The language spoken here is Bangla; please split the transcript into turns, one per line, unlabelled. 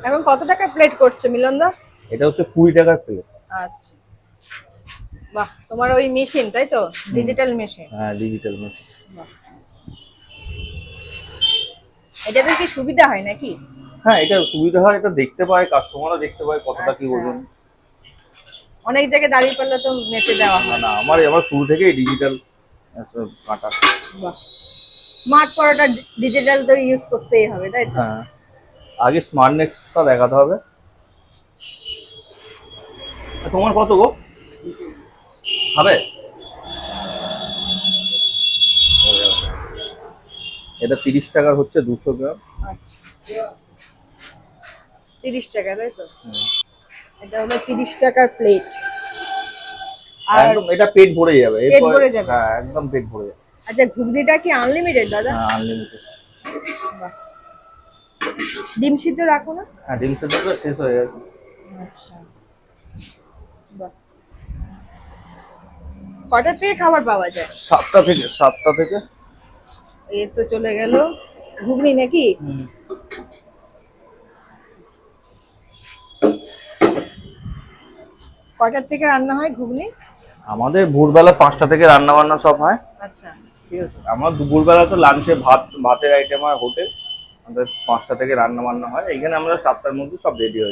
এবং কত টাকা প্লেট করছো মিলন দা?
এটা হচ্ছে 20 টাকার প্লেট।
আচ্ছা, বাহ, তোমার ওই মেশিন তাই তো, ডিজিটাল মেশিন?
হ্যাঁ, ডিজিটাল মেশিন।
এটাতে কি সুবিধা হয় নাকি?
হ্যাঁ, এটা সুবিধা হয়, এটা দেখতে পায়, কাস্টমাররা দেখতে পায় কতটা কি
আচ্ছা,
ওজন।
অনেক জায়গায় দাঁড়িয়ে পড়লে তো মেপে দেওয়া
না
হয়।
না, আমার শুরু থেকেই ডিজিটাল কাটা।
বাহ, স্মার্ট পরোটা ডিজিটাল তো ইউজ করতেই হবে তাই তো?
হ্যাঁ, আগে স্মার্টনেসটা দেখাতে হবে। তোমার কত গো হবে? এটা 30 টাকার হচ্ছে 200 গ্রাম।
আচ্ছা, 30 টাকা তাই তো? এটা হলো 30 টাকার প্লেট। আর
একদম এটা পেট ভরে যাবে
পেট
এরপর।
ভরে যাবে?
হ্যাঁ, একদম পেট ভরে যাবে।
আচ্ছা, ঘুগনিটা কি আনলিমিটেড দাদা?
হ্যাঁ, আনলিমিটেড।
বাহ, ডিম সিদ্ধ রাখো না?
হ্যাঁ, ডিম সেদ্ধটা শেষ হয়ে গেছে।
আচ্ছা, বাহ। কটার থেকে খাবার পাওয়া যায়?
7টা থেকে।
এই তো চলে গেল ঘুগনি নাকি? কটার থেকে রান্না হয় ঘুগনি?
আমাদের ভোরবেলা 5টা থেকে রান্না বান্না সব হয়।
আচ্ছা,
ঠিক আছে, আমার দুপুরবেলা তো লাঞ্চে ভাতের আইটেম হয় হোটেল। আমাদের 5টা থেকে রান্না বান্না হয়, এখানে আমরা 7টার মধ্যে সব রেডি হয়ে যায়।